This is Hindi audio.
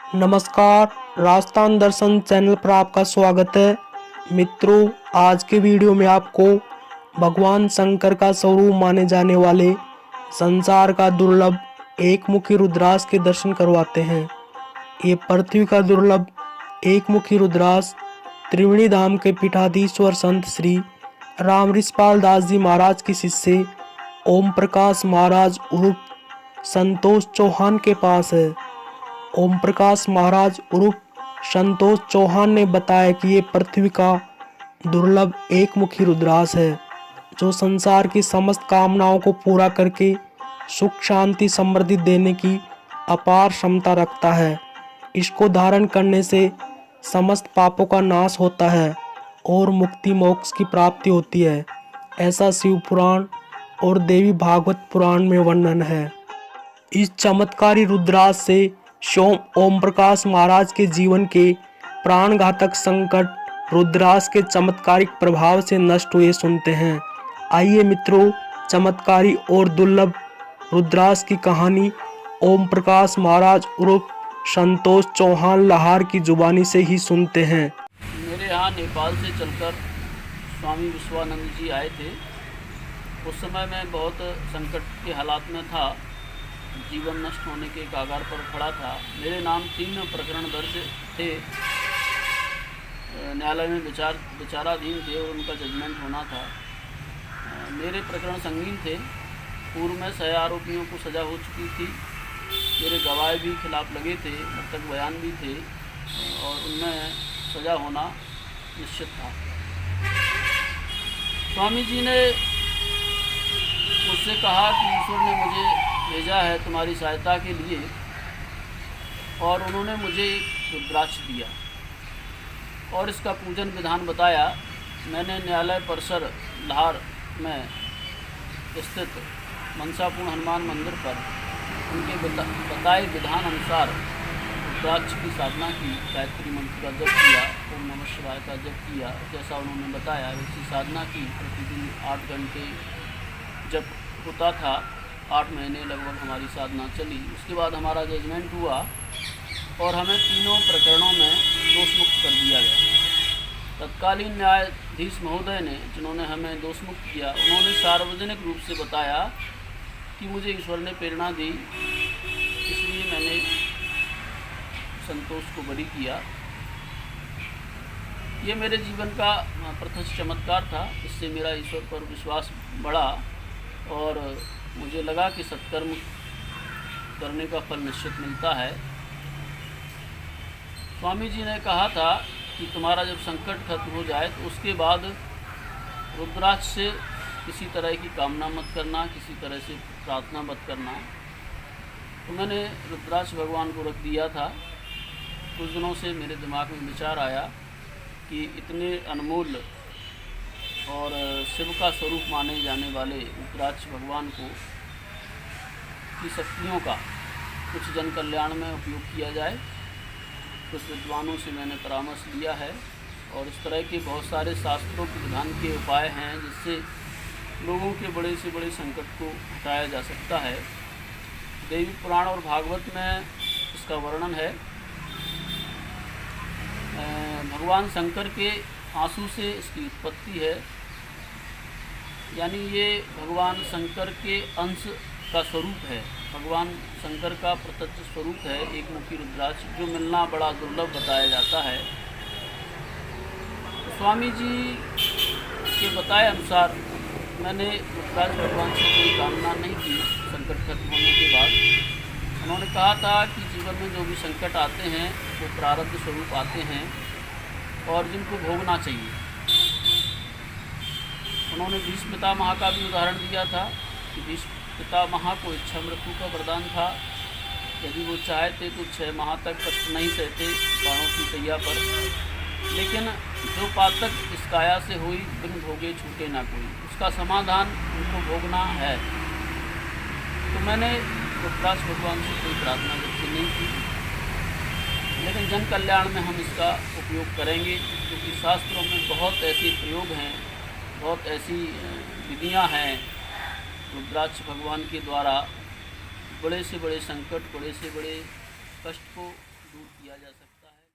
नमस्कार, राजस्थान दर्शन चैनल पर आपका स्वागत है। मित्रों, आज के वीडियो में आपको भगवान शंकर का स्वरूप माने जाने वाले संसार का दुर्लभ एकमुखी रुद्राक्ष के दर्शन करवाते हैं। ये पृथ्वी का दुर्लभ एकमुखी रुद्राक्ष त्रिवेणी धाम के पीठाधीश्वर संत श्री राम ऋषिपाल दास जी महाराज के शिष्य ओम प्रकाश महाराज उर्फ संतोष चौहान के पास है। ओम प्रकाश महाराज उर्फ संतोष चौहान ने बताया कि ये पृथ्वी का दुर्लभ एकमुखी रुद्राक्ष है, जो संसार की समस्त कामनाओं को पूरा करके सुख शांति समृद्धि देने की अपार क्षमता रखता है। इसको धारण करने से समस्त पापों का नाश होता है और मुक्ति मोक्ष की प्राप्ति होती है। ऐसा शिव पुराण और देवी भागवत पुराण में वर्णन है। इस चमत्कारी रुद्राक्ष से ओम प्रकाश महाराज के जीवन के प्राणघातक संकट रुद्राक्ष के चमत्कारिक प्रभाव से नष्ट हुए सुनते हैं। आइए मित्रों, चमत्कारी और दुर्लभ रुद्राक्ष की कहानी ओम प्रकाश महाराज उर्फ संतोष चौहान लाहार की जुबानी से ही सुनते हैं। मेरे यहाँ नेपाल से चलकर स्वामी विश्वानंद जी आए थे। उस समय मैं बहुत संकट के हालात में था, जीवन नष्ट होने के कागार पर खड़ा था। मेरे नाम 3 प्रकरण दर्ज थे, न्यायालय में विचाराधीन थे और उनका जजमेंट होना था। मेरे प्रकरण संगीन थे। पूर्व में 6 आरोपियों को सज़ा हो चुकी थी। मेरे गवाह भी खिलाफ लगे थे, मृतक बयान भी थे और उनमें सज़ा होना निश्चित था। स्वामी जी ने मुझसे कहा कि ईश्वर ने मुझे भेजा है तुम्हारी सहायता के लिए, और उन्होंने मुझे एक रुद्राक्ष दिया और इसका पूजन विधान बताया। मैंने न्यायालय परिसर लाहौर में स्थित मनसापूर्ण हनुमान मंदिर पर उनके बताए विधान अनुसार रुद्राक्ष की साधना की, गायत्री मंत्र का जप किया, ओम नमः शिवाय का जप किया। जैसा उन्होंने बताया वैसी साधना की। प्रतिदिन 8 घंटे जप होता था। 8 महीने लगभग हमारी साधना चली। उसके बाद हमारा जजमेंट हुआ और हमें तीनों प्रकरणों में दोषमुक्त कर दिया गया। तत्कालीन न्यायाधीश महोदय ने, जिन्होंने हमें दोषमुक्त किया, उन्होंने सार्वजनिक रूप से बताया कि मुझे ईश्वर ने प्रेरणा दी, इसलिए मैंने संतोष को बरी किया। ये मेरे जीवन का प्रत्यक्ष चमत्कार था। इससे मेरा ईश्वर पर विश्वास बढ़ा और मुझे लगा कि सत्कर्म करने का फल निश्चित मिलता है। स्वामी जी ने कहा था कि तुम्हारा जब संकट खत्म हो जाए तो उसके बाद रुद्राक्ष से किसी तरह की कामना मत करना, किसी तरह से प्रार्थना मत करना। तो मैंने रुद्राक्ष भगवान को रख दिया था। कुछ दिनों से मेरे दिमाग में विचार आया कि इतने अनमोल और शिव का स्वरूप माने जाने वाले रुद्राक्ष भगवान को की शक्तियों का कुछ जन कल्याण में उपयोग किया जाए। कुछ विद्वानों से मैंने परामर्श लिया है और इस तरह के बहुत सारे शास्त्रों के विधान के उपाय हैं जिससे लोगों के बड़े से बड़े संकट को हटाया जा सकता है। देवी पुराण और भागवत में इसका वर्णन है। भगवान शंकर के आंसू से इसकी उत्पत्ति है, यानी ये भगवान शंकर के अंश का स्वरूप है। भगवान शंकर का प्रत्यक्ष स्वरूप है एकमुखी रुद्राक्ष, जो मिलना बड़ा दुर्लभ बताया जाता है। स्वामी जी के बताए अनुसार मैंने रुद्राक्ष भगवान से कोई कामना नहीं की। संकट खत्म होने के बाद उन्होंने कहा था कि जीवन में जो भी संकट आते हैं वो प्रारब्ध स्वरूप आते हैं और जिनको भोगना चाहिए। उन्होंने भीष्म पितामह का भी उदाहरण दिया था कि भीष्म पितामह को इच्छा मृत्यु का वरदान था। यदि वो चाहते तो 6 माह तक कष्ट नहीं सहते बाणों की सैया पर, लेकिन जो पातक इस काया से हुई बिन भोगे छूटे ना कोई, उसका समाधान उनको भोगना है। तो मैंने रुद्राक्ष भगवान से कोई प्रार्थना व्यक्ति नहीं की, लेकिन जन कल्याण में हम इसका उपयोग करेंगे, क्योंकि शास्त्रों में बहुत ऐसे प्रयोग हैं, बहुत ऐसी विधियां हैं रुद्राक्ष भगवान के द्वारा बड़े से बड़े संकट, बड़े से बड़े कष्ट को दूर किया जा सकता है।